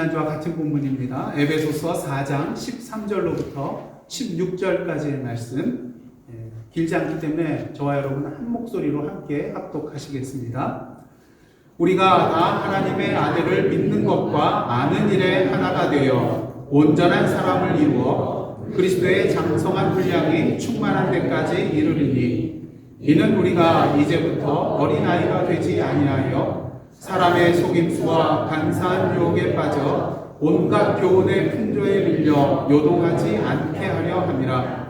지난주와 같은 본문입니다. 에베소서 4장 13절로부터 16절까지의 말씀. 길지 않기 때문에 저와 여러분 한 목소리로 함께 합독하시겠습니다. 우리가 다 하나님의 아들을 믿는 것과 아는 일에 하나가 되어 온전한 사람을 이루어 그리스도의 장성한 분량이 충만한 데까지 이르리니, 이는 우리가 이제부터 어린아이가 되지 아니하여 사람의 속임수와 간사한 유혹에 빠져 온갖 교훈의 풍조에 밀려 요동하지 않게 하려 함이라.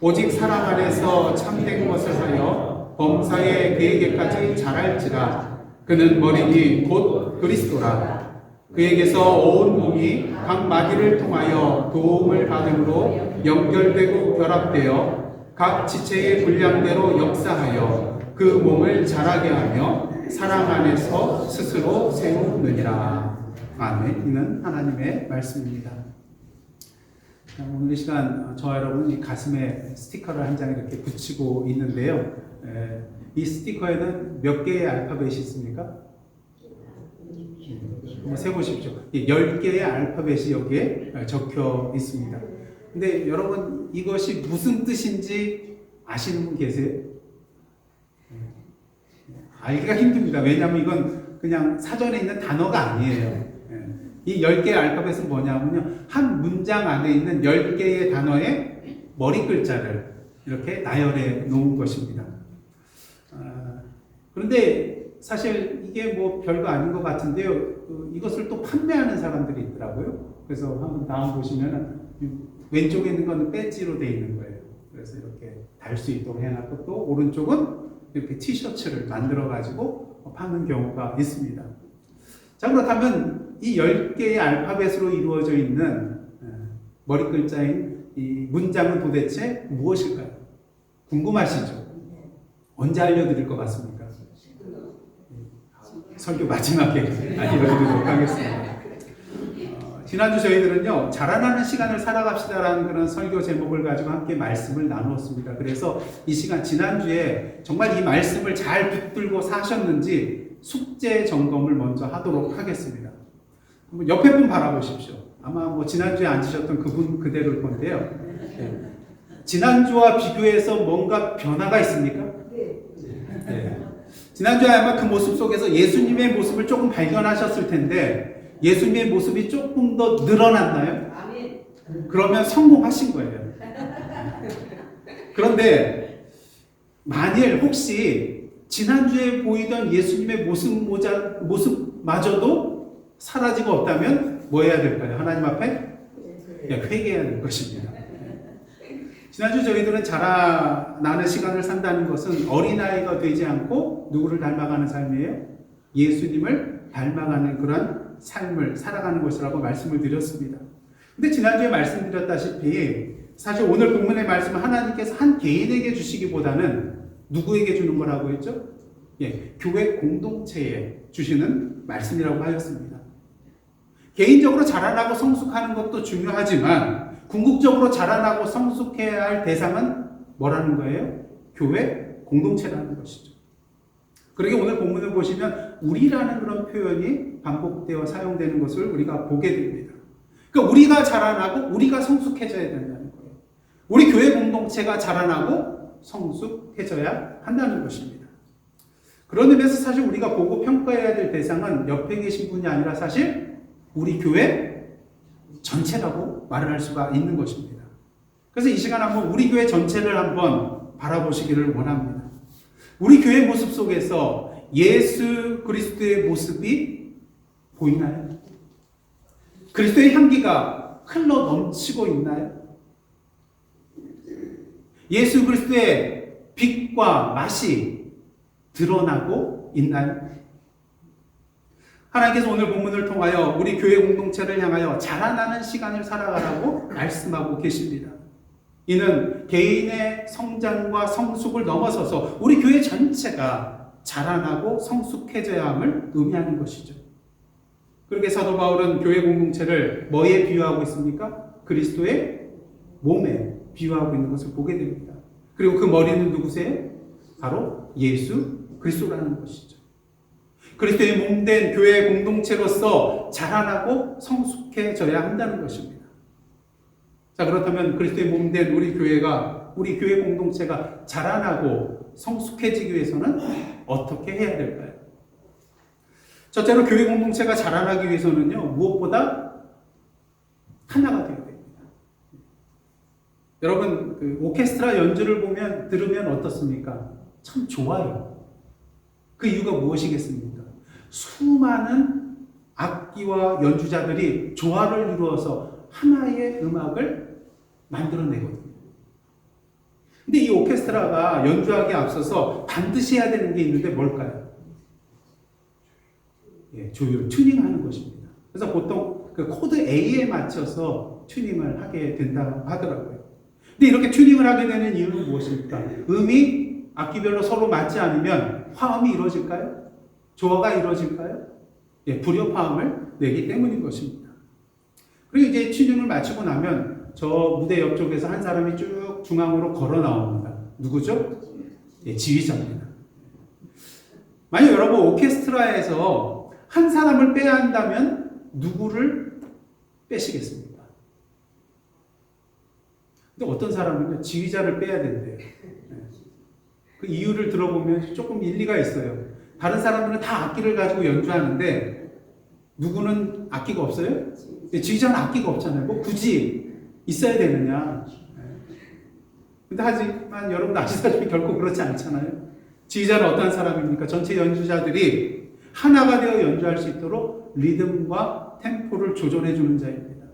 오직 사랑 안에서 참된 것을 하여 범사의 그에게까지 자랄지라. 그는 머리니 곧 그리스도라. 그에게서 온 몸이 각 마디를 통하여 도움을 받음으로 연결되고 결합되어 각 지체의 분량대로 역사하여 그 몸을 자라게 하며 사랑 안에서 스스로 세우느니라. 아멘. 이는 하나님의 말씀입니다. 오늘 이 시간 저와 여러분이 가슴에 스티커를 한 장 이렇게 붙이고 있는데요. 이 스티커에는 몇 개의 알파벳이 있습니까? 한번 세보십시오. 10개의 알파벳이 여기에 적혀 있습니다. 근데 여러분, 이것이 무슨 뜻인지 아시는 분 계세요? 알기가 힘듭니다. 왜냐하면 이건 그냥 사전에 있는 단어가 아니에요. 이 10개의 알파벳은 뭐냐면요, 한 문장 안에 있는 10개의 단어의 머리 글자를 이렇게 나열해 놓은 것입니다. 그런데 사실 이게 뭐 별거 아닌 것 같은데요, 이것을 또 판매하는 사람들이 있더라고요. 그래서 한번 다음 보시면 왼쪽에 있는 거는 배지로 되어 있는 거예요. 그래서 이렇게 달 수 있도록 해놨고, 또 오른쪽은 이렇게 티셔츠를 만들어 가지고 파는 경우가 있습니다. 자, 그렇다면 이 10개의 알파벳으로 이루어져 있는 머리 글자인 이 문장은 도대체 무엇일까요? 궁금하시죠? 언제 알려드릴 것 같습니까? 설교 마지막에 알려드리도록 하겠습니다. 지난주 저희들은요, 자라나는 시간을 살아갑시다라는 그런 설교 제목을 가지고 함께 말씀을 나누었습니다. 그래서 이 시간, 지난주에 정말 이 말씀을 잘 붙들고 사셨는지 숙제 점검을 먼저 하도록 하겠습니다. 옆에 분 바라보십시오. 아마 뭐 지난주에 앉으셨던 그분 그대로일 건데요. 지난주와 비교해서 뭔가 변화가 있습니까? 네. 지난주에 아마 그 모습 속에서 예수님의 모습을 조금 발견하셨을 텐데, 예수님의 모습이 조금 더 늘어났나요? 그러면 성공하신 거예요. 그런데 만일 혹시 지난주에 보이던 예수님의 모습마저도 사라지고 없다면 뭐 해야 될까요? 하나님 앞에 회개해야 될 것입니다. 지난주 저희들은 자라나는 시간을 산다는 것은 어린아이가 되지 않고 누구를 닮아가는 삶이에요? 예수님을 닮아가는 그런 삶을 살아가는 것이라고 말씀을 드렸습니다. 근데 지난주에 말씀드렸다시피 사실 오늘 본문의 말씀은 하나님께서 한 개인에게 주시기보다는 누구에게 주는 거라고 했죠? 교회 공동체에 주시는 말씀이라고 하였습니다. 개인적으로 자라나고 성숙하는 것도 중요하지만 궁극적으로 자라나고 성숙해야 할 대상은 뭐라는 거예요? 교회 공동체라는 것이죠. 그러게 오늘 본문을 보시면 우리라는 그런 표현이 반복되어 사용되는 것을 우리가 보게 됩니다. 그러니까 우리가 자라나고 우리가 성숙해져야 된다는 거예요. 우리 교회 공동체가 자라나고 성숙해져야 한다는 것입니다. 그런 의미에서 사실 우리가 보고 평가해야 될 대상은 옆에 계신 분이 아니라 사실 우리 교회 전체라고 말을 할 수가 있는 것입니다. 그래서 이 시간 한번 우리 교회 전체를 한번 바라보시기를 원합니다. 우리 교회 모습 속에서 예수 그리스도의 모습이 보이나요? 그리스도의 향기가 흘러 넘치고 있나요? 예수 그리스도의 빛과 맛이 드러나고 있나요? 하나님께서 오늘 본문을 통하여 우리 교회 공동체를 향하여 자라나는 시간을 살아가라고 말씀하고 계십니다. 이는 개인의 성장과 성숙을 넘어서서 우리 교회 전체가 자라나고 성숙해져야 함을 의미하는 것이죠. 그렇게 사도 바울은 교회 공동체를 뭐에 비유하고 있습니까? 그리스도의 몸에 비유하고 있는 것을 보게 됩니다. 그리고 그 머리는 누구세요? 바로 예수 그리스도라는 것이죠. 그리스도의 몸된 교회 공동체로서 자라나고 성숙해져야 한다는 것입니다. 자, 그렇다면 그리스도의 몸된 우리 교회가, 우리 교회 공동체가 자라나고 성숙해지기 위해서는 어떻게 해야 될까요? 첫째로 교회 공동체가 자라나기 위해서는요, 무엇보다 하나가 되어야 됩니다. 여러분, 그 오케스트라 연주를 들으면 어떻습니까? 참 좋아요. 그 이유가 무엇이겠습니까? 수많은 악기와 연주자들이 조화를 이루어서 하나의 음악을 만들어내거든요. 근데 이 오케스트라가 연주하기에 앞서서 반드시 해야 되는 게 있는데 뭘까요? 예, 조율, 튜닝하는 것입니다. 그래서 보통 그 코드 A에 맞춰서 튜닝을 하게 된다고 하더라고요. 근데 이렇게 튜닝을 하게 되는 이유는 무엇입니까? 음이 악기별로 서로 맞지 않으면 화음이 이루어질까요? 조화가 이루어질까요? 예, 불협화음을 내기 때문인 것입니다. 그리고 이제 튜닝을 마치고 나면 저 무대 옆쪽에서 한 사람이 쭉 중앙으로 걸어 나옵니다. 누구죠? 예, 지휘자입니다. 만약 여러분 오케스트라에서 한 사람을 빼야 한다면 누구를 빼시겠습니까? 근데 어떤 사람은요, 지휘자를 빼야 된대요. 그 이유를 들어보면 조금 일리가 있어요. 다른 사람들은 다 악기를 가지고 연주하는데 누구는 악기가 없어요? 지휘자는 악기가 없잖아요. 뭐 굳이 있어야 되느냐. 근데 하지만 여러분 아시다시피 결코 그렇지 않잖아요. 지휘자는 어떤 사람입니까? 전체 연주자들이 하나가 되어 연주할 수 있도록 리듬과 템포를 조절해 주는 자입니다.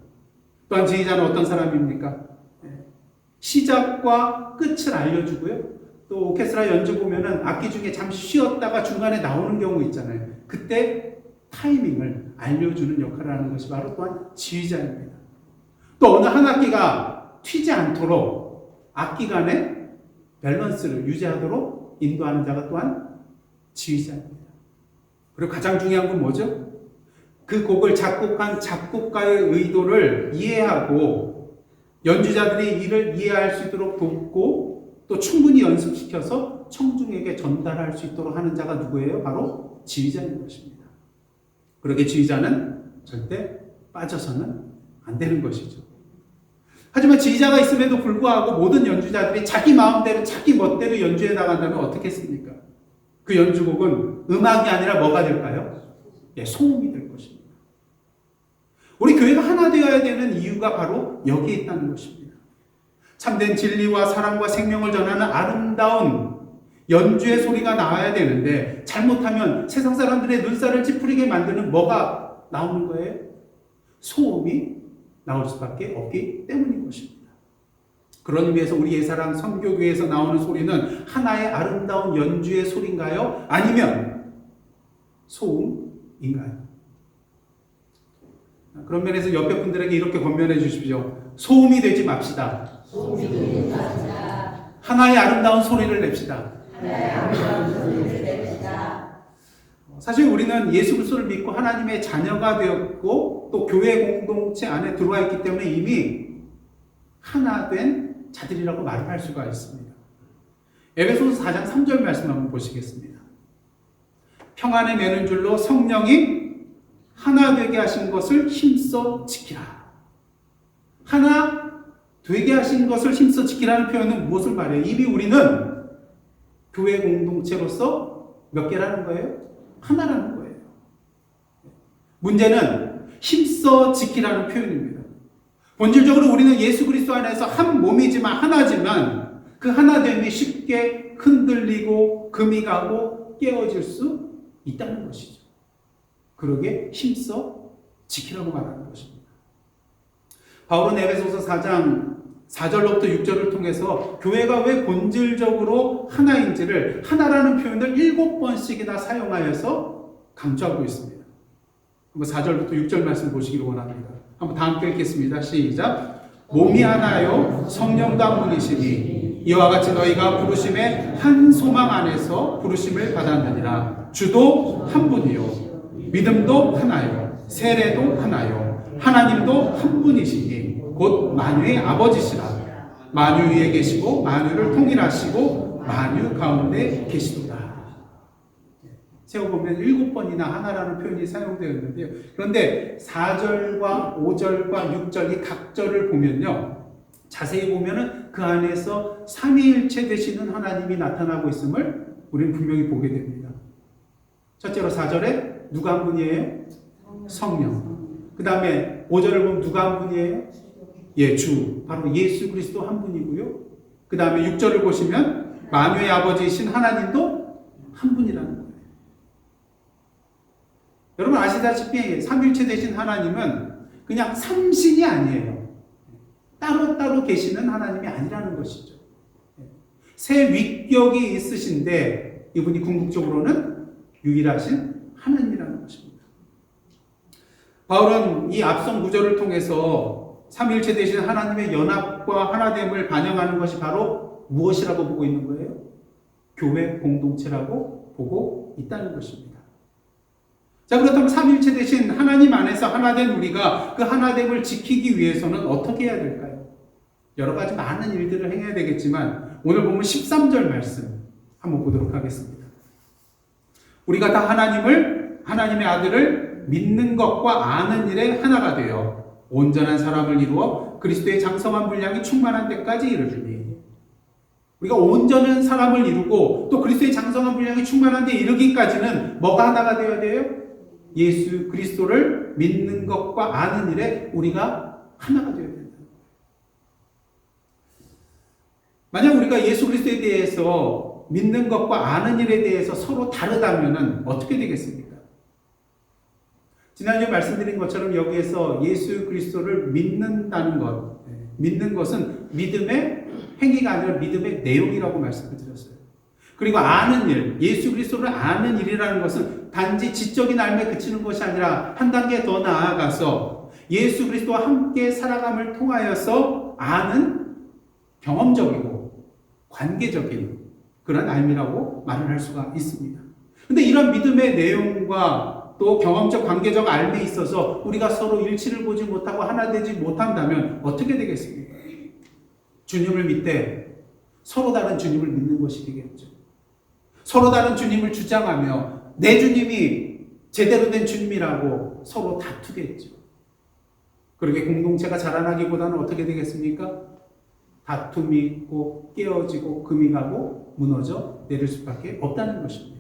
또한 지휘자는 어떤 사람입니까? 시작과 끝을 알려주고요. 또 오케스트라 연주 보면은 악기 중에 잠시 쉬었다가 중간에 나오는 경우 있잖아요. 그때 타이밍을 알려주는 역할을 하는 것이 바로 또한 지휘자입니다. 또 어느 한 악기가 튀지 않도록 악기 간의 밸런스를 유지하도록 인도하는 자가 또한 지휘자입니다. 그리고 가장 중요한 건 뭐죠? 그 곡을 작곡한 작곡가의 의도를 이해하고 연주자들이 이를 이해할 수 있도록 돕고 또 충분히 연습시켜서 청중에게 전달할 수 있도록 하는 자가 누구예요? 바로 지휘자인 것입니다. 그렇게 지휘자는 절대 빠져서는 안 되는 것이죠. 하지만 지휘자가 있음에도 불구하고 모든 연주자들이 자기 마음대로 자기 멋대로 연주해 나간다면 어떻게 했습니까? 그 연주곡은 음악이 아니라 뭐가 될까요? 예, 소음이 될 것입니다. 우리 교회가 하나 되어야 되는 이유가 바로 여기에 있다는 것입니다. 참된 진리와 사랑과 생명을 전하는 아름다운 연주의 소리가 나와야 되는데 잘못하면 세상 사람들의 눈살을 찌푸리게 만드는 뭐가 나오는 거예요? 소음이 나올 수밖에 없기 때문인 것입니다. 그런 의미에서 우리 예사랑 선교교회에서 나오는 소리는 하나의 아름다운 연주의 소리인가요? 아니면 소음인가요? 그런 면에서 옆에 분들에게 이렇게 권면해 주십시오. 소음이 되지 맙시다. 하나의 아름다운 소리를 냅시다. 사실 우리는 예수 그리스도를 믿고 하나님의 자녀가 되었고 또 교회 공동체 안에 들어와 있기 때문에 이미 하나 된 자들이라고 말을 할 수가 있습니다. 에베소서 4장 3절 말씀 한번 보시겠습니다. 평안에 매는 줄로 성령이 하나 되게 하신 것을 힘써 지키라. 하나 되게 하신 것을 힘써 지키라는 표현은 무엇을 말해요? 이미 우리는 교회 공동체로서 몇 개라는 거예요? 하나라는 거예요. 문제는 힘써 지키라는 표현입니다. 본질적으로 우리는 예수 그리스도 안에서 한 몸이지만 하나지만 그 하나됨이 쉽게 흔들리고 금이 가고 깨어질 수 있다는 것이죠. 그러게 힘써 지키라고 말하는 것입니다. 바울은 에베소서 4장 4절로부터 6절을 통해서 교회가 왜 본질적으로 하나인지를 하나라는 표현을 7번씩이나 사용하여서 강조하고 있습니다. 한번 4절부터 6절 말씀 보시기를 원합니다. 한번 다 함께 읽겠습니다. 시작. 몸이 하나요 성령도 한 분이시니 이와 같이 너희가 부르심의 한 소망 안에서 부르심을 받았느니라. 주도 한 분이요 믿음도 하나요 세례도 하나요 하나님도 한 분이시니 곧 만유의 아버지시라. 만유 위에 계시고 만유를 통일하시고 만유 가운데 계시도다. 세어보면 7번이나 하나라는 표현이 사용되어 있는데요. 그런데 4절과 5절과 6절 이 각 절을 보면요, 자세히 보면은 그 안에서 삼위일체 되시는 하나님이 나타나고 있음을 우리는 분명히 보게 됩니다. 첫째로 4절에 누가 한 분이에요? 성령. 그 다음에 5절을 보면 누가 한 분이에요? 예, 주. 바로 예수 그리스도 한 분이고요. 그 다음에 6절을 보시면 만유의 아버지이신 하나님도 한 분이라는 거예요. 여러분 아시다시피 삼위일체 되신 하나님은 그냥 삼신이 아니에요. 따로따로 계시는 하나님이 아니라는 것이죠. 세 위격이 있으신데 이분이 궁극적으로는 유일하신 하나님이라는 것입니다. 바울은 이 앞선 구절을 통해서 삼위일체 되신 하나님의 연합과 하나됨을 반영하는 것이 바로 무엇이라고 보고 있는 거예요? 교회 공동체라고 보고 있다는 것입니다. 자, 그렇다면 삼위일체 되신 하나님 안에서 하나된 우리가 그 하나됨을 지키기 위해서는 어떻게 해야 될까요? 여러 가지 많은 일들을 행해야 되겠지만 오늘 보면 13절 말씀 한번 보도록 하겠습니다. 우리가 다 하나님의 아들을 믿는 것과 아는 일에 하나가 되어 온전한 사람을 이루어 그리스도의 장성한 분량이 충만한 데까지 이르리니. 우리가 온전한 사람을 이루고 또 그리스도의 장성한 분량이 충만한 데 이르기까지는 뭐가 하나가 되어야 돼요? 예수 그리스도를 믿는 것과 아는 일에 우리가 하나가 되어야 된다. 만약 우리가 예수 그리스도에 대해서 믿는 것과 아는 일에 대해서 서로 다르다면 어떻게 되겠습니까? 지난주에 말씀드린 것처럼 여기에서 예수 그리스도를 믿는다는 것, 믿는 것은 믿음의 행위가 아니라 믿음의 내용이라고 말씀을 드렸어요. 그리고 아는 일, 예수 그리스도를 아는 일이라는 것은 단지 지적인 알매 그치는 것이 아니라 한 단계 더 나아가서 예수 그리스도와 함께 살아감을 통하여서 아는 경험적이고 관계적인 그런 알미라고 말을 할 수가 있습니다. 근데 이런 믿음의 내용과 또 경험적 관계적 알미에 있어서 우리가 서로 일치를 보지 못하고 하나 되지 못한다면 어떻게 되겠습니까? 주님을 믿되 서로 다른 주님을 믿는 것이 되겠죠. 서로 다른 주님을 주장하며 내 주님이 제대로 된 주님이라고 서로 다투겠죠. 그렇게 공동체가 자라나기보다는 어떻게 되겠습니까? 다툼이 있고 깨어지고 금이 가고 무너져 내릴 수밖에 없다는 것입니다.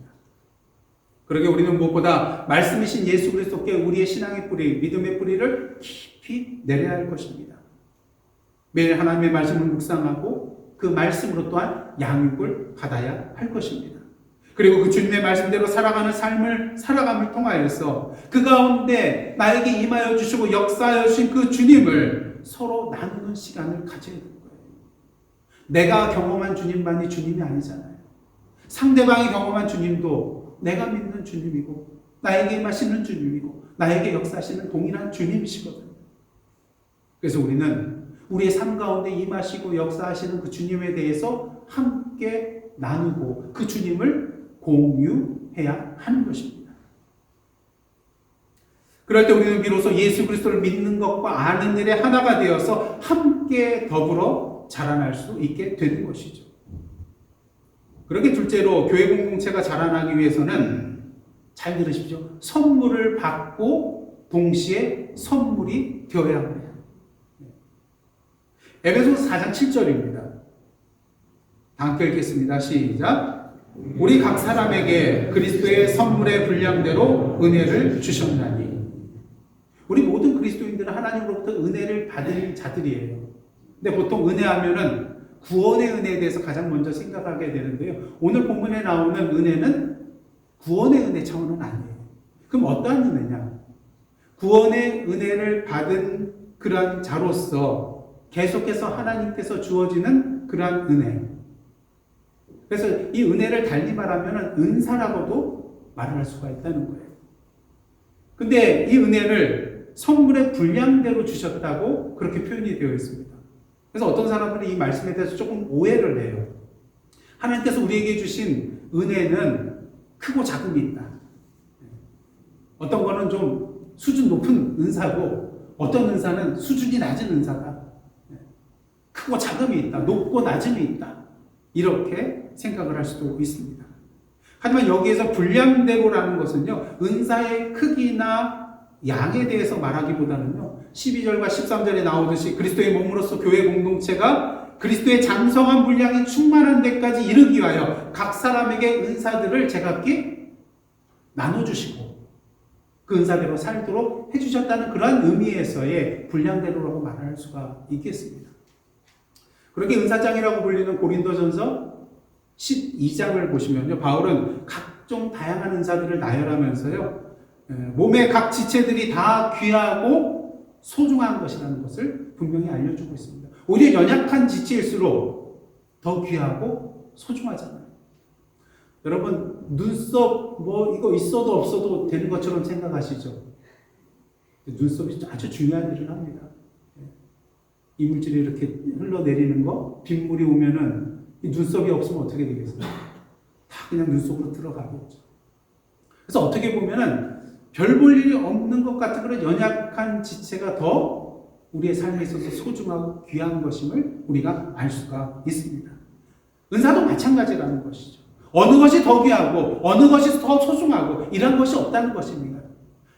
그러게 우리는 무엇보다 말씀이신 예수 그리스도께 우리의 신앙의 뿌리, 믿음의 뿌리를 깊이 내려야 할 것입니다. 매일 하나님의 말씀을 묵상하고 그 말씀으로 또한 양육을 받아야 할 것입니다. 그리고 그 주님의 말씀대로 살아가는 삶을 살아감을 통하여서 그 가운데 나에게 임하여 주시고 역사하여 주신 그 주님을 서로 나누는 시간을 가져야 되는 거예요. 내가 경험한 주님만이 주님이 아니잖아요. 상대방이 경험한 주님도 내가 믿는 주님이고 나에게 임하시는 주님이고 나에게 역사하시는 동일한 주님이시거든요. 그래서 우리는 우리의 삶 가운데 임하시고 역사하시는 그 주님에 대해서 함께 나누고 그 주님을 공유해야 하는 것입니다. 그럴 때 우리는 비로소 예수 그리스도를 믿는 것과 아는 일에 하나가 되어서 함께 더불어 자라날 수 있게 되는 것이죠. 그렇게 둘째로 교회 공동체가 자라나기 위해서는 잘 들으십시오. 선물을 받고 동시에 선물이 되어야 합니다. 에베소서 4장 7절입니다. 다 함께 읽겠습니다. 시작. 우리 각 사람에게 그리스도의 선물의 분량대로 은혜를 주셨나니. 우리 모든 그리스도인들은 하나님으로부터 은혜를 받은 자들이에요. 근데 보통 은혜하면은 구원의 은혜에 대해서 가장 먼저 생각하게 되는데요. 오늘 본문에 나오는 은혜는 구원의 은혜 차원은 아니에요. 그럼 어떠한 은혜냐? 구원의 은혜를 받은 그러한 자로서 계속해서 하나님께서 주어지는 그러한 은혜. 그래서 이 은혜를 달리 말하면 은사라고도 말을 할 수가 있다는 거예요. 근데 이 은혜를 선물의 분량대로 주셨다고 그렇게 표현이 되어 있습니다. 그래서 어떤 사람들이 이 말씀에 대해서 조금 오해를 해요. 하나님께서 우리에게 주신 은혜는 크고 작음이 있다. 어떤 거는 좀 수준 높은 은사고 어떤 은사는 수준이 낮은 은사다. 크고 작음이 있다. 높고 낮음이 있다. 이렇게 생각을 할 수도 있습니다. 하지만 여기에서 분량대로라는 것은요, 은사의 크기나 양에 대해서 말하기보다는요, 12절과 13절에 나오듯이 그리스도의 몸으로서 교회 공동체가 그리스도의 장성한 분량이 충만한 데까지 이르기 위하여 각 사람에게 은사들을 제각기 나눠주시고 그 은사대로 살도록 해주셨다는 그러한 의미에서의 분량대로라고 말할 수가 있겠습니다. 그렇게 은사장이라고 불리는 고린도전서 12장을 보시면요, 바울은 각종 다양한 은사들을 나열하면서요, 몸의 각 지체들이 다 귀하고 소중한 것이라는 것을 분명히 알려주고 있습니다. 오히려 연약한 지체일수록 더 귀하고 소중하잖아요. 여러분, 눈썹 이거 있어도 없어도 되는 것처럼 생각하시죠? 눈썹이 아주 중요한 일을 합니다. 이물질이 이렇게 흘러내리는 거, 빗물이 오면은 이 눈썹이 없으면 어떻게 되겠어요? 다 그냥 눈속으로 들어가겠죠. 그래서 어떻게 보면은 별 볼 일이 없는 것 같은 그런 연약한 지체가 더 우리의 삶에 있어서 소중하고 귀한 것임을 우리가 알 수가 있습니다. 은사도 마찬가지라는 것이죠. 어느 것이 더 귀하고 어느 것이 더 소중하고 이런 것이 없다는 것입니다.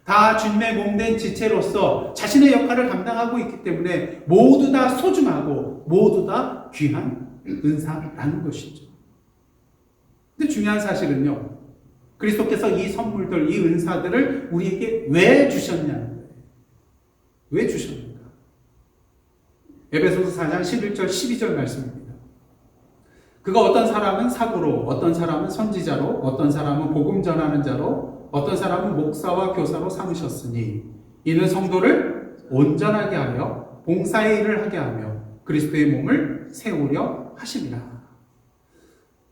다 주님의 몸된 지체로서 자신의 역할을 감당하고 있기 때문에 모두 다 소중하고 모두 다 귀한 은사라는 것이죠. 근데 중요한 사실은요, 그리스도께서 이 선물들, 이 은사들을 우리에게 왜 주셨냐는 거예요. 왜 주셨는가? 에베소서 4장 11절 12절 말씀입니다. 그가 어떤 사람은 사도로, 어떤 사람은 선지자로, 어떤 사람은 복음 전하는 자로, 어떤 사람은 목사와 교사로 삼으셨으니 이는 성도를 온전하게 하여 봉사의 일을 하게 하며 그리스도의 몸을 세우려 하심이라.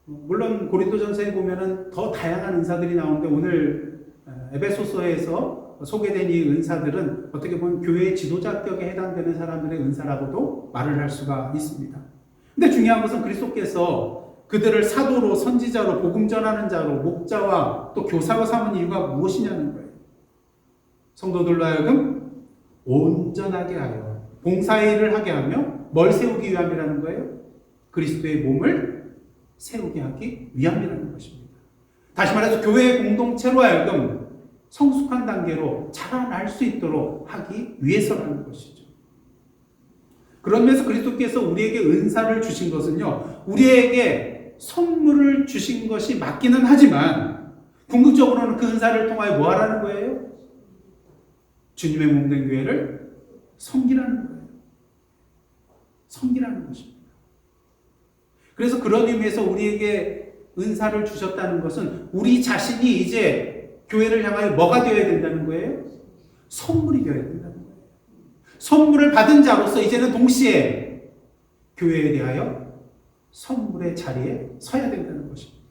물론 고린도전서에 보면은 더 다양한 은사들이 나오는데 오늘 에베소서에서 소개된 이 은사들은 어떻게 보면 교회의 지도자격에 해당되는 사람들의 은사라고도 말을 할 수가 있습니다. 근데 중요한 것은 그리스도께서 그들을 사도로, 선지자로, 복음 전하는 자로, 목자와 또 교사로 삼은 이유가 무엇이냐는 거예요. 성도들로 하여금 온전하게 하여 봉사의 일을 하게 하며 뭘 세우기 위함이라는 거예요? 그리스도의 몸을 세우게 하기 위함이라는 것입니다. 다시 말해서 교회의 공동체로 하여금 성숙한 단계로 자라날 수 있도록 하기 위해서라는 것이죠. 그런 면에서 그리스도께서 우리에게 은사를 주신 것은요, 우리에게 선물을 주신 것이 맞기는 하지만 궁극적으로는 그 은사를 통하여 뭐 하라는 거예요? 주님의 몸된 교회를 섬기라는 거예요. 섬기라는 것입니다. 그래서 그런 의미에서 우리에게 은사를 주셨다는 것은 우리 자신이 이제 교회를 향하여 뭐가 되어야 된다는 거예요? 선물이 되어야 된다는 거예요. 선물을 받은 자로서 이제는 동시에 교회에 대하여 선물의 자리에 서야 된다는 것입니다.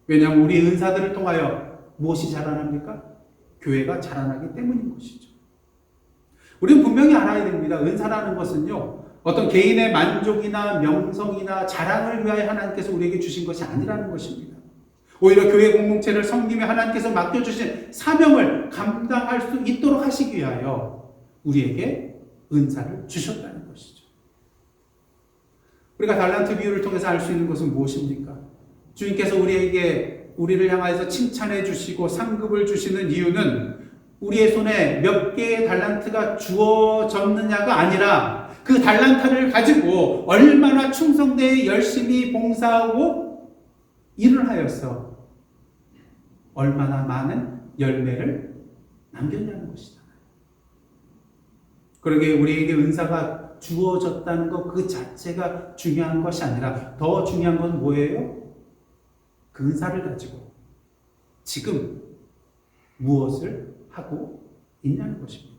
왜냐하면 우리 은사들을 통하여 무엇이 자라납니까? 교회가 자라나기 때문인 것이죠. 우리는 분명히 알아야 됩니다. 은사라는 것은요, 어떤 개인의 만족이나 명성이나 자랑을 위하여 하나님께서 우리에게 주신 것이 아니라는 것입니다. 오히려 교회 공동체를 섬기며 하나님께서 맡겨주신 사명을 감당할 수 있도록 하시기 위하여 우리에게 은사를 주셨다는 것이죠. 우리가 달란트 비유를 통해서 알 수 있는 것은 무엇입니까? 주님께서 우리를 향하여서 칭찬해 주시고 상급을 주시는 이유는 우리의 손에 몇 개의 달란트가 주어졌느냐가 아니라 그 달란트를 가지고 얼마나 충성되게 열심히 봉사하고 일을 하여서 얼마나 많은 열매를 남겼냐는 것이잖아요. 그러게 우리에게 은사가 주어졌다는 것 그 자체가 중요한 것이 아니라 더 중요한 건 뭐예요? 그 은사를 가지고 지금 무엇을 하고 있냐는 것입니다.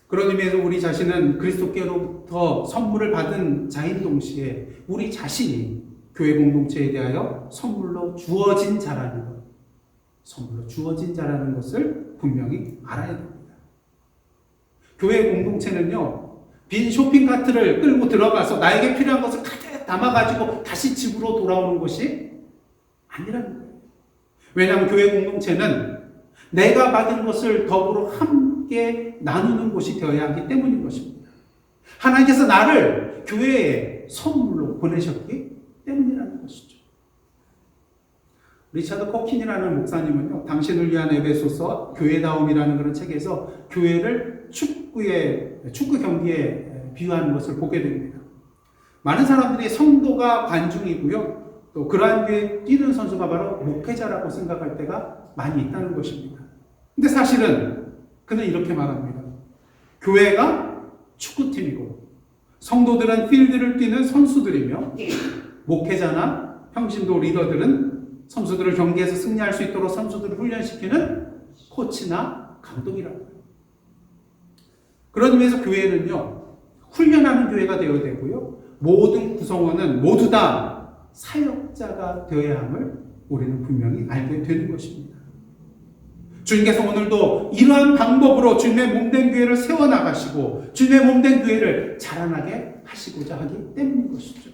그런 의미에서 우리 자신은 그리스도께로부터 선물을 받은 자인 동시에 우리 자신이 교회 공동체에 대하여 선물로 주어진 자라는 것, 선물로 주어진 자라는 것을 분명히 알아야 됩니다. 교회 공동체는요, 빈 쇼핑카트를 끌고 들어가서 나에게 필요한 것을 가득 담아가지고 다시 집으로 돌아오는 것이 아니라는 거예요. 왜냐하면 교회 공동체는 내가 받은 것을 더불어 함께 나누는 곳이 되어야 하기 때문인 것입니다. 하나님께서 나를 교회에 선물로 보내셨기 때문이라는 것이죠. 리차드 코킨이라는 목사님은요, 당신을 위한 에베소서 교회다움이라는 그런 책에서 교회를 축구 경기에 비유하는 것을 보게 됩니다. 많은 사람들이 성도가 관중이고요, 또 그러한 교회에 뛰는 선수가 바로 목회자라고 생각할 때가 많이 있다는 것입니다. 근데 사실은 그는 이렇게 말합니다. 교회가 축구팀이고 성도들은 필드를 뛰는 선수들이며 목회자나 평신도 리더들은 선수들을 경기에서 승리할 수 있도록 선수들을 훈련시키는 코치나 감독이라고요. 그런 의미에서 교회는요, 훈련하는 교회가 되어야 되고요, 모든 구성원은 모두 다 사역자가 되어야 함을 우리는 분명히 알게 되는 것입니다. 주님께서 오늘도 이러한 방법으로 주님의 몸된 교회를 세워나가시고 주님의 몸된 교회를 자라나게 하시고자 하기 때문인 것이죠.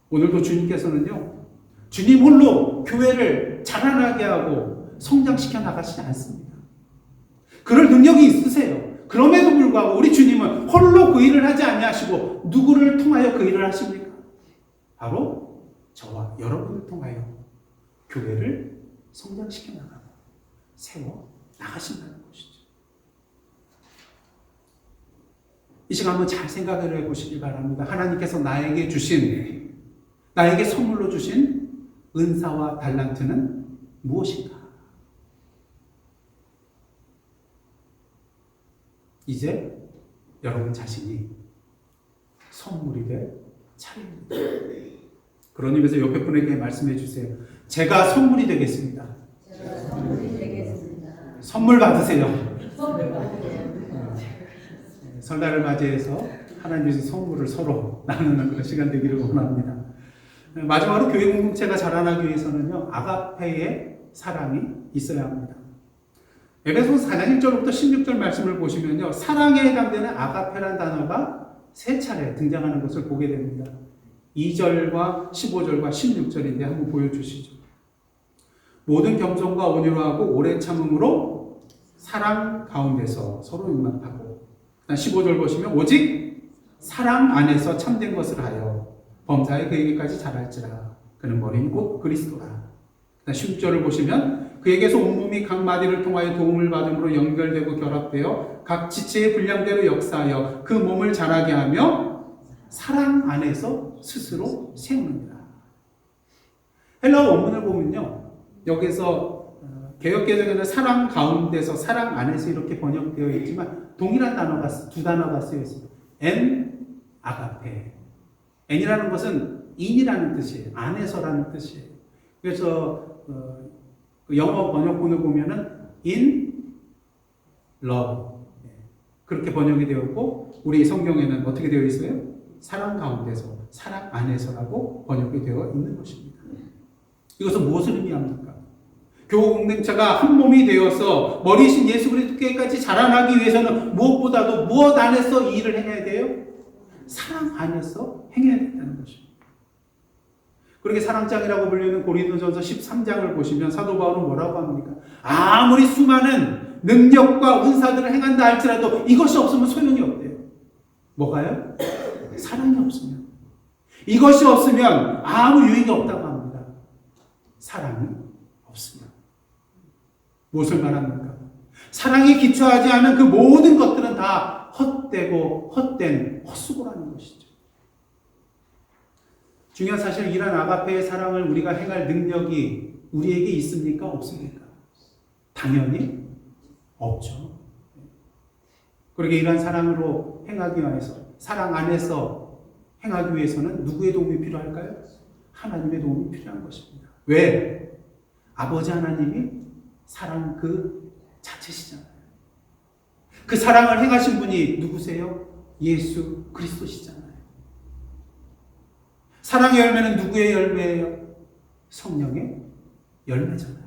오늘도 주님께서는요, 주님 홀로 교회를 자라나게 하고 성장시켜 나가시지 않습니다. 그럴 능력이 있으세요. 그럼에도 불구하고 우리 주님은 홀로 그 일을 하지 아니하시고 누구를 통하여 그 일을 하십니까? 바로 저와 여러분을 통하여 교회를 성장시켜 나가고 세워 나가신다는 것이죠. 이 시간 한번 잘 생각을 해보시기 바랍니다. 하나님께서 나에게 선물로 주신 은사와 달란트는 무엇인가? 이제 여러분 자신이 선물이 될 차례입니다. 그런 의미에서 옆에 분에게 말씀해 주세요. 제가 선물이 되겠습니다. 선물 받으세요. 설날을 맞이해서 하나님께서 선물을 서로 나누는 그런 시간 되기를 원합니다. 마지막으로 교회 공동체가 자라나기 위해서는요, 아가페의 사랑이 있어야 합니다. 에베소서 4장 1절부터 16절 말씀을 보시면요, 사랑에 해당되는 아가페라는 단어가 3차례 등장하는 것을 보게 됩니다. 2절과 15절과 16절인데 한번 보여주시죠. 모든 겸손과 온유로 하고 오래 참음으로 사랑 가운데서 서로 용납하고, 15절 보시면 오직 사랑 안에서 참된 것을 하여 범사에 그에게까지 자랄지라. 그는 머리인 곧 그리스도라. 16절을 보시면 그에게서 온몸이 각 마디를 통하여 도움을 받음으로 연결되고 결합되어 각 지체의 분량대로 역사하여 그 몸을 자라게 하며 사랑 안에서 스스로 세우느니라. 헬라어 원문을 보면요, 여기서 개역개정에는 사랑 가운데서 사랑 안에서 이렇게 번역되어 있지만 동일한 단어가, 두 단어가 쓰여 있습니다. 엔 아가페. 엔이라는 것은 인이라는 뜻이에요. 안에서라는 뜻이에요. 그래서 영어 번역본을 보면은 in love 그렇게 번역이 되었고, 우리 성경에는 어떻게 되어 있어요? 사랑 가운데서, 사랑 안에서라고 번역이 되어 있는 것입니다. 이것은 무엇을 의미합니까? 교우 공동체가 한 몸이 되어서 머리이신 예수 그리스도께까지 자라나기 위해서는 무엇보다도 무엇 안에서 이 일을 행해야 돼요? 사랑 안에서 행해야 된다는 것입니다. 그렇게 사랑장이라고 불리는 고린도전서 13장을 보시면 사도 바울은 뭐라고 합니까? 아무리 수많은 능력과 은사들을 행한다 할지라도 이것이 없으면 소용이 없대요. 뭐가요? 사랑이 없으면. 이것이 없으면 아무 유익이 없다고 합니다. 사랑이 없으면. 무엇을 말합니까? 사랑이 기초하지 않은 그 모든 것들은 다 헛되고 헛된 헛수고라는 것이죠. 중요한 사실, 이런 아가페의 사랑을 우리가 행할 능력이 우리에게 있습니까? 없습니까? 당연히 없죠. 그러게 이러한 사랑으로 행하기 위해서, 사랑 안에서 행하기 위해서는 누구의 도움이 필요할까요? 하나님의 도움이 필요한 것입니다. 왜? 아버지 하나님이 사랑 그 자체시잖아요. 그 사랑을 행하신 분이 누구세요? 예수 그리스도시잖아요. 사랑의 열매는 누구의 열매예요? 성령의 열매잖아요.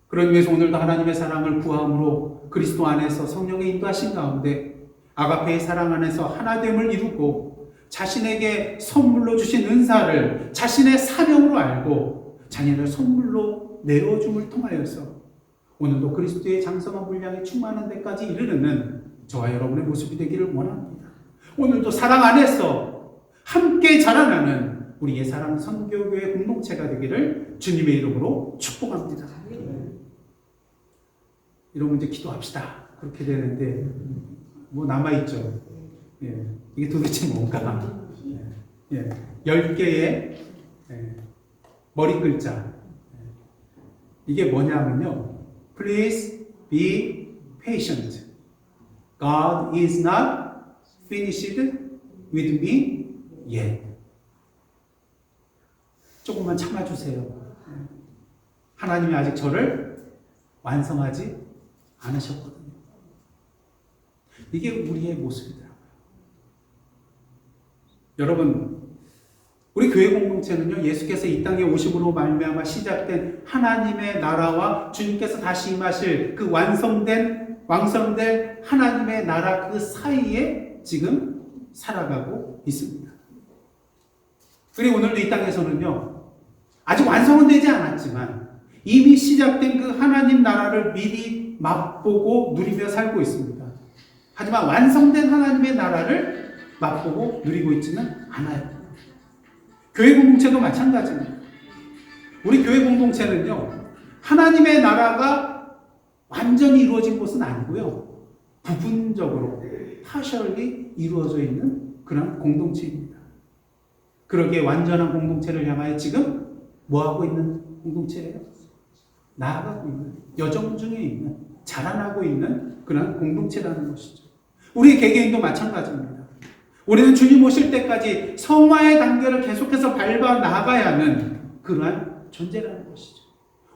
그런 의미에서 오늘도 하나님의 사랑을 구함으로 그리스도 안에서 성령의 인도하신 가운데 아가페의 사랑 안에서 하나됨을 이루고 자신에게 선물로 주신 은사를 자신의 사명으로 알고 자신을 선물로 내어줌을 통하여서 오늘도 그리스도의 장성한 분량에 충만한 데까지 이르는 저와 여러분의 모습이 되기를 원합니다. 오늘도 사랑 안에서 함께 자라나는 우리 예사랑 선교교회 공동체가 되기를 주님의 이름으로 축복합니다. 이러면 이제 기도합시다. 그렇게 되는데 뭐 남아있죠. 예, 이게 도대체 뭔가. 10개의 머리 글자. 이게 뭐냐면요. Please be patient. God is not finished with me yet. 조금만 참아주세요. 하나님이 아직 저를 완성하지 않으셨거든요. 이게 우리의 모습이더라고요. 여러분, 우리 교회 공동체는요, 예수께서 이 땅에 오심으로 말미암아 시작된 하나님의 나라와 주님께서 다시 임하실 그 완성된 하나님의 나라 그 사이에 지금 살아가고 있습니다. 그리고 오늘도 이 땅에서는요, 아직 완성은 되지 않았지만 이미 시작된 그 하나님 나라를 미리 맛보고 누리며 살고 있습니다. 하지만 완성된 하나님의 나라를 맛보고 누리고 있지는 않아요. 교회 공동체도 마찬가지입니다. 우리 교회 공동체는요, 하나님의 나라가 완전히 이루어진 곳은 아니고요, 부분적으로 파셜리 이루어져 있는 그런 공동체입니다. 그러기에 완전한 공동체를 향하여 지금 뭐하고 있는 공동체예요? 나아가고 있는, 여정 중에 있는, 자라나고 있는 그런 공동체라는 것이죠. 우리 개개인도 마찬가지입니다. 우리는 주님 오실 때까지 성화의 단계를 계속해서 밟아 나가야 하는 그러한 존재라는 것이죠.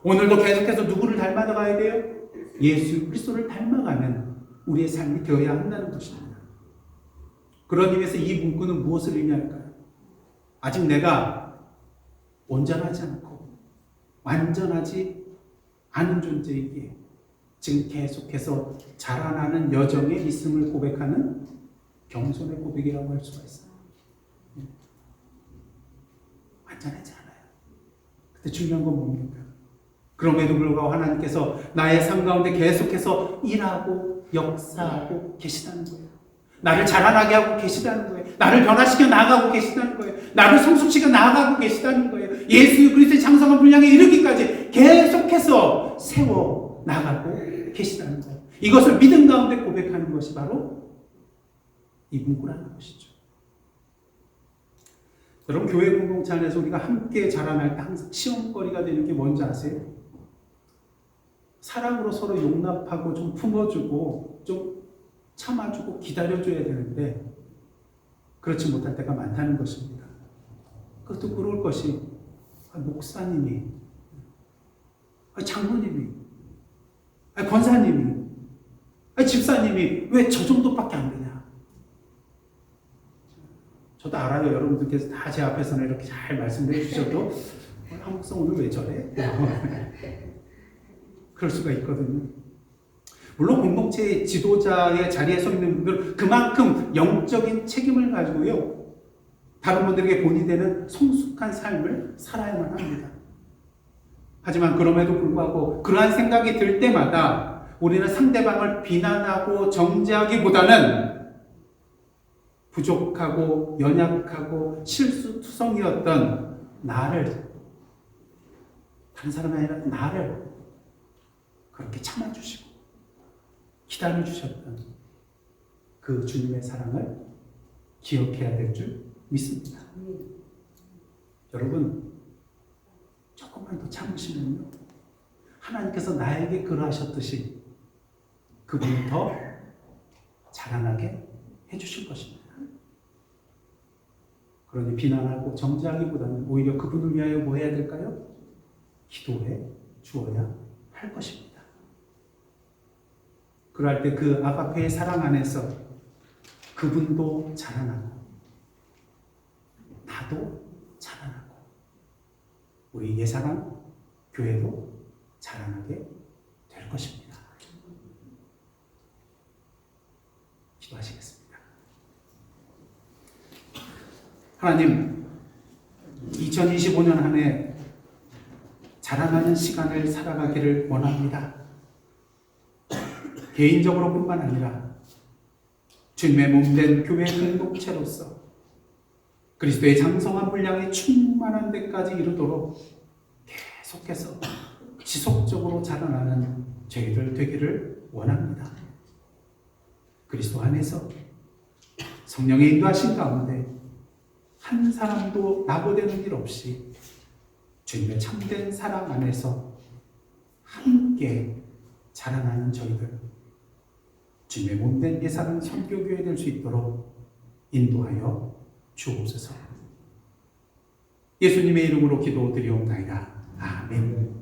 오늘도 계속해서 누구를 닮아가야 돼요? 예수 그리스도를 닮아가는 우리의 삶이 되어야 한다는 것입니다. 그러기 위해서 이 문구는 무엇을 의미할까요? 아직 내가 온전하지 않고 완전하지 않은 존재이기에 지금 계속해서 자라나는 여정에 있음을 고백하는 겸손의 고백이라고 할 수가 있어요. 완전하지 않아요. 근데 중요한 건 뭡니까? 그럼에도 불구하고 하나님께서 나의 삶 가운데 계속해서 일하고 역사하고 계시다는 거예요. 나를 자라나게 하고 계시다는 거예요. 나를 변화시켜 나아가고 계시다는 거예요. 나를 성숙시켜 나아가고 계시다는 거예요. 예수 그리스도의 장성한 분량에 이르기까지 계속해서 세워 나가고 계시다는 거예요. 이것을 믿음 가운데 고백하는 것이 바로 이 문구라는 것이죠. 여러분, 교회 공동체 안에서 우리가 함께 자라날 때 항상 시험거리가 되는 게 뭔지 아세요? 사랑으로 서로 용납하고 좀 품어주고 좀 참아주고 기다려줘야 되는데 그렇지 못할 때가 많다는 것입니다. 그것도 그럴 것이 목사님이, 장로님이, 권사님이, 집사님이 왜 저 정도밖에 안 되냐? 저도 알아요. 여러분들께서 다 제 앞에서는 이렇게 잘 말씀해 주셔도 한국성 오늘 왜 저래? 그럴 수가 있거든요. 물론 공동체의 지도자의 자리에 서 있는 분들은 그만큼 영적인 책임을 가지고요, 다른 분들에게 본이 되는 성숙한 삶을 살아야만 합니다. 하지만 그럼에도 불구하고 그러한 생각이 들 때마다 우리는 상대방을 비난하고 정죄하기보다는 부족하고 연약하고 실수투성이었던 나를, 다른 사람이 아니라 나를 그렇게 참아주시고 기다려주셨던 그 주님의 사랑을 기억해야 될 줄 믿습니다. 여러분, 조금만 더 참으시면요, 하나님께서 나에게 그러하셨듯이 그분을 더 자라나게 해주실 것입니다. 그러니 비난하고 정죄하기보다는 오히려 그분을 위하여 뭐 해야 될까요? 기도해 주어야 할 것입니다. 그럴 때 그 아가페의 사랑 안에서 그분도 자라나고 나도 자라나고 우리 예사랑 교회도 자라나게 될 것입니다. 기도하시겠습니다. 하나님, 2025년 한 해 자라나는 시간을 살아가기를 원합니다. 개인적으로 뿐만 아니라 주님의 몸된 교회 공동체로서 그리스도의 장성한 분량이 충만한 데까지 이르도록 계속해서 지속적으로 자라나는 저희들 되기를 원합니다. 그리스도 안에서 성령의 인도하신 가운데 한 사람도 낙오되는 일 없이 주님의 참된 사랑 안에서 함께 자라나는 저희들, 주님의 몸된 예사는 선교교회 될 수 있도록 인도하여 주옵소서. 예수님의 이름으로 기도드리옵나이다. 아멘.